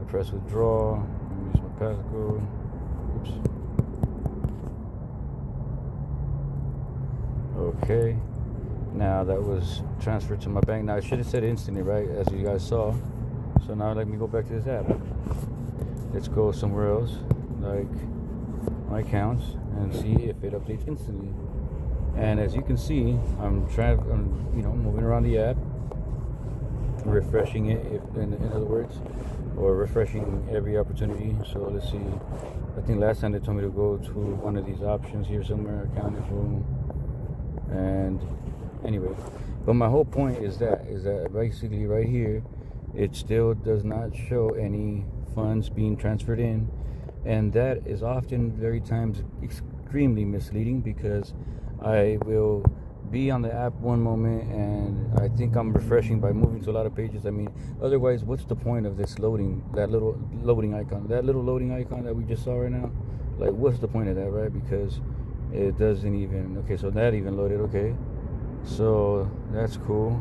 press withdraw. Let me use my passcode. Oops. Okay. Now that was transferred to my bank. Now I should have said instantly, right? As you guys saw. So now let me go back to this app. Let's go somewhere else, like my accounts, and see if it updates instantly. And as you can see, I'm moving around the app, refreshing it, in other words, or refreshing every opportunity. So let's see. I think last time they told me to go to one of these options here somewhere, account info. And anyway, but my whole point is that basically right here, it still does not show any funds being transferred in, and that is often very times extremely misleading, because I will be on the app one moment and I think I'm refreshing by moving to a lot of pages. I mean, otherwise, what's the point of this loading, that little loading icon that we just saw right now? Like, what's the point of that, right? Because it doesn't even, okay, so that even loaded. Okay, so that's cool.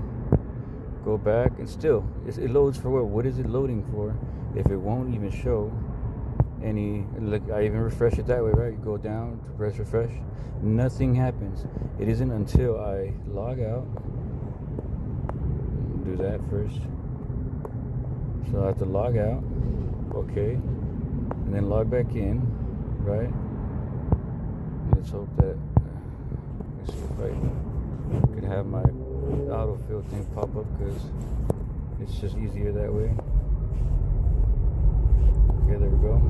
Go back, and still it loads for what is it loading for if it won't even show any? Look, I even refresh it that way, right? You go down to press refresh, nothing happens. It isn't until I log out, do that first. So I have to log out, okay, and then log back in, right? Let's hope that, let's see if I can have my autofill thing pop up, because it's just easier that way. Okay, there we go.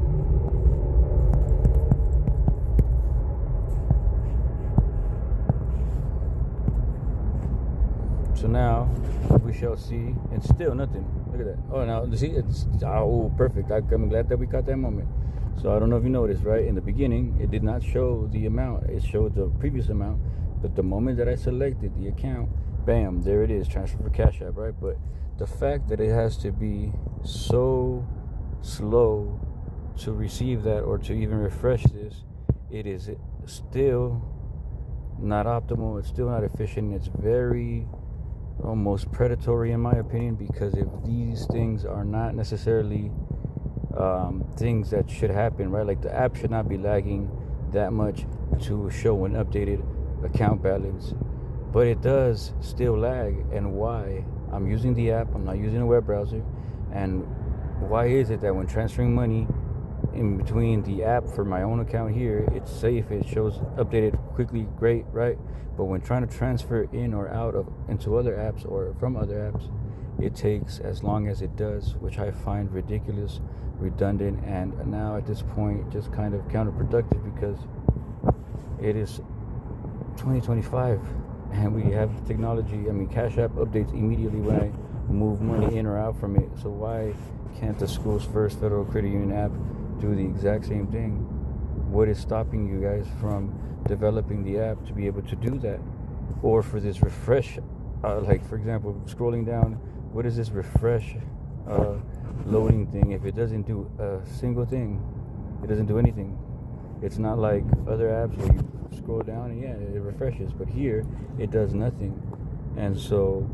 So now we shall see, and still nothing. Look at that. Oh, now see, it's perfect. I'm glad that we got that moment. So I don't know if you noticed, right? In the beginning, it did not show the amount. It showed the previous amount, but the moment that I selected the account, bam, there it is, transfer for Cash App, right? But the fact that it has to be so slow to receive that, or to even refresh this, it is still not optimal. It's still not efficient. It's very almost predatory in my opinion, because if these things are not necessarily things that should happen, right? Like, the app should not be lagging that much to show an updated account balance, but it does still lag. And why? I'm using the app, I'm not using a web browser. And why is it that when transferring money in between the app for my own account here, it's safe, it shows updated quickly, great, right? But when trying to transfer in or out of into other apps or from other apps, it takes as long as it does, which I find ridiculous, redundant, and now at this point just kind of counterproductive, because it is 2025 and we have technology. I mean, Cash App updates immediately when I move money in or out from it. So why can't the Schools First Federal Credit Union app do the exact same thing? What is stopping you guys from developing the app to be able to do that? Or for this refresh, like for example, scrolling down, what is this refresh loading thing? If it doesn't do a single thing, it doesn't do anything. It's not like other apps where you scroll down and yeah, it refreshes, but here it does nothing. And so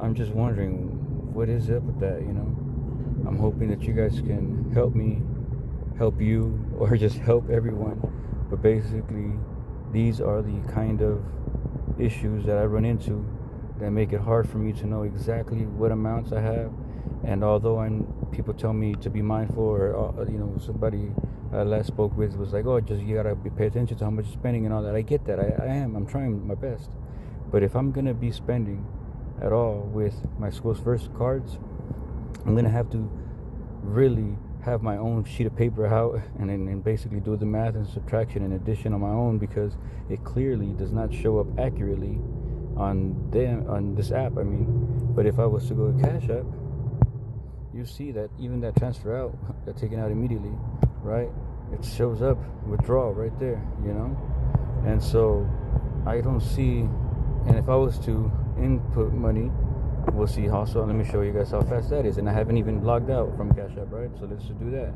I'm just wondering, what is up with that, you know? I'm hoping that you guys can help me, help you, or just help everyone. But basically, these are the kind of issues that I run into that make it hard for me to know exactly what amounts I have. And although people tell me to be mindful, or somebody I last spoke with was like, oh, just you gotta pay attention to how much you're spending and all that. I get that. I'm trying my best. But if I'm gonna be spending at all with my Schools First cards, I'm gonna have to really have my own sheet of paper out and basically do the math and subtraction and addition on my own, because it clearly does not show up accurately on this app. I mean, but if I was to go to Cash App, you see that even that transfer out, that taken out immediately, right? It shows up withdrawal right there, you know? And so I don't see, and if I was to input money, we'll see also, let me show you guys how fast that is. And I haven't even logged out from Cash App, right? So let's just do that.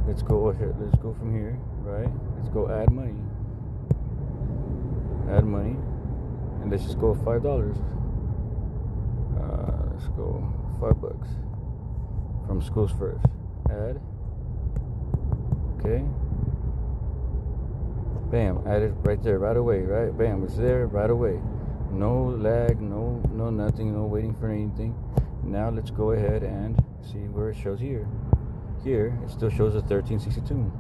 Let's go from here, right? Let's go add money, and let's just go $5. Let's go $5 from Schools First. add. Okay. Bam, added right there, right away, right? Bam, it's there right away. No lag, no nothing, no waiting for anything. Now let's go ahead and see where it shows here. Here, it still shows a 1362.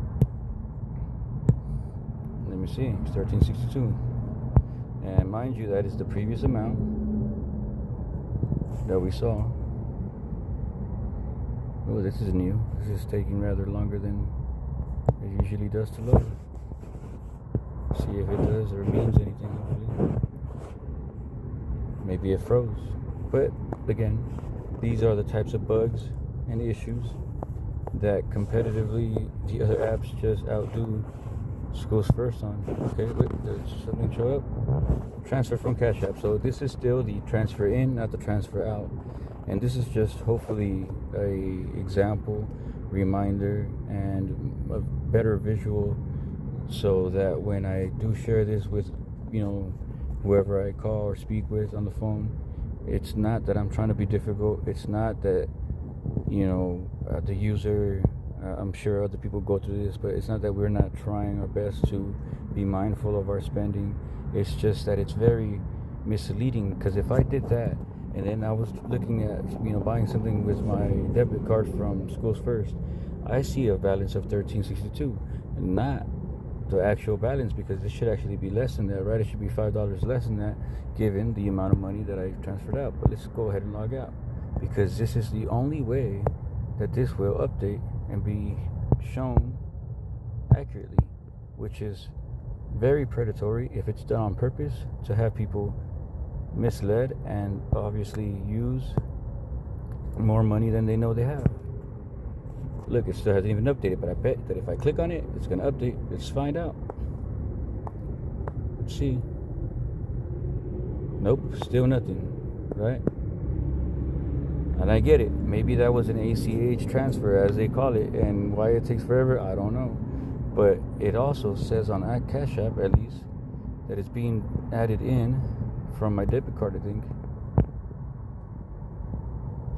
Let me see, it's 1362. And mind you, that is the previous amount that we saw. Oh, this is new. This is taking rather longer than it usually does to load. See if it does or means anything, hopefully. Maybe it froze. But again, these are the types of bugs and issues that competitively the other apps just outdo Schools First on. Okay, wait, does something show up? Transfer from Cash App. So this is still the transfer in, not the transfer out. And this is just hopefully a example, reminder, and a better visual, so that when I do share this with, whoever I call or speak with on the phone, it's not that I'm trying to be difficult. It's not that, the user, I'm sure other people go through this, but it's not that we're not trying our best to be mindful of our spending. It's just that it's very misleading, because if I did that and then I was looking at, buying something with my debit card from Schools First, I see a balance of $13.62, and not the actual balance, because it should actually be less than that, right? It should be $5 less than that, given the amount of money that I transferred out. But let's go ahead and log out, because this is the only way that this will update and be shown accurately, which is very predatory if it's done on purpose to have people misled and obviously use more money than they know they have. Look, it still hasn't even updated, but I bet that if I click on it, it's going to update. Let's find out. Let's see. Nope, still nothing, right? And I get it. Maybe that was an ACH transfer, as they call it, and why it takes forever, I don't know. But it also says on Cash App, at least, that it's being added in from my debit card, I think.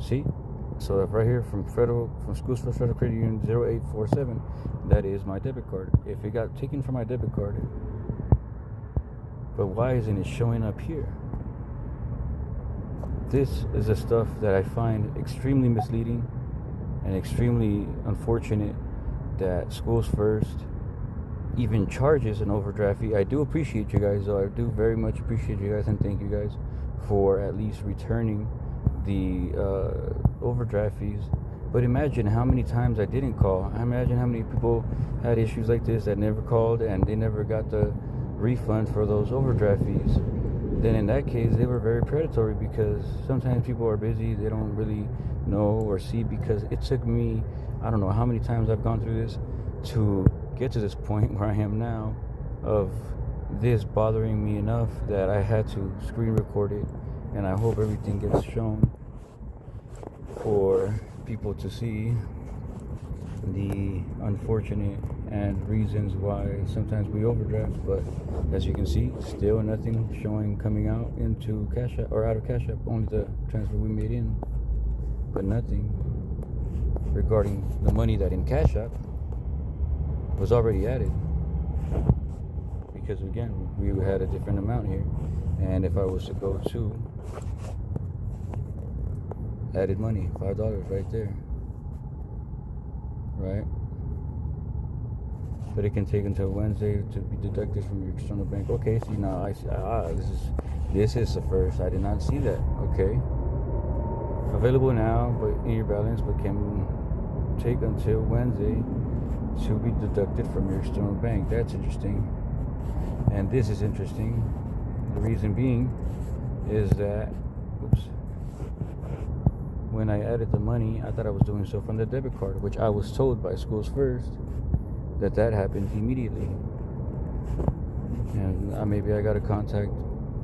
See? So if right here from Schools First Federal Credit Union 0847, that is my debit card. If it got taken from my debit card, but why isn't it showing up here? This is the stuff that I find extremely misleading and extremely unfortunate that Schools First even charges an overdraft fee. I do appreciate you guys, though. I do very much appreciate you guys, and thank you guys for at least returning the overdraft fees. But imagine how many times I didn't call. I imagine how many people had issues like this that never called and they never got the refund for those overdraft fees. Then in that case, they were very predatory, because sometimes people are busy, they don't really know or see, because it took me, I don't know how many times I've gone through this to get to this point where I am now, of this bothering me enough that I had to screen record it, and I hope everything gets shown for people to see the unfortunate and reasons why sometimes we overdraft. But as you can see, still nothing showing coming out into Cash App or out of Cash App, only the transfer we made in, but nothing regarding the money that in Cash App was already added, because again, we had a different amount here. And if I was to go to added money, $5 right there, right? But it can take until Wednesday to be deducted from your external bank. Okay, see, now I see, this is the first. I did not see that. Okay, available now, but in your balance, but can take until Wednesday to be deducted from your external bank. That's interesting. And this is interesting. The reason being is that, when I added the money, I thought I was doing so from the debit card, which I was told by Schools First that happened immediately. And maybe I got to contact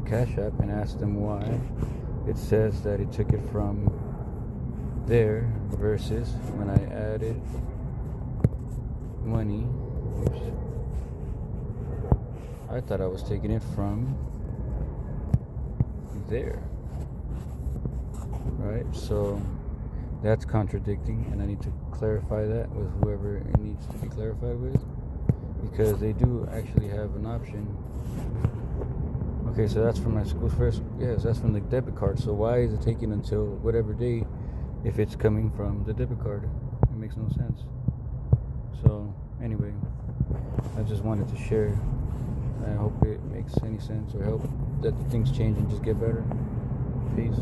Cash App and ask them why it says that it took it from there versus when I added money. I thought I was taking it from there. Right, so That's contradicting, and I need to clarify that with whoever it needs to be clarified with, because they do actually have an option. Okay, so that's from my school's first. Yes, that's from the debit card. So why is it taking until whatever day if it's coming from the debit card? It makes no sense. So anyway, I just wanted to share. I hope it makes any sense or help that things change and just get better. Peace.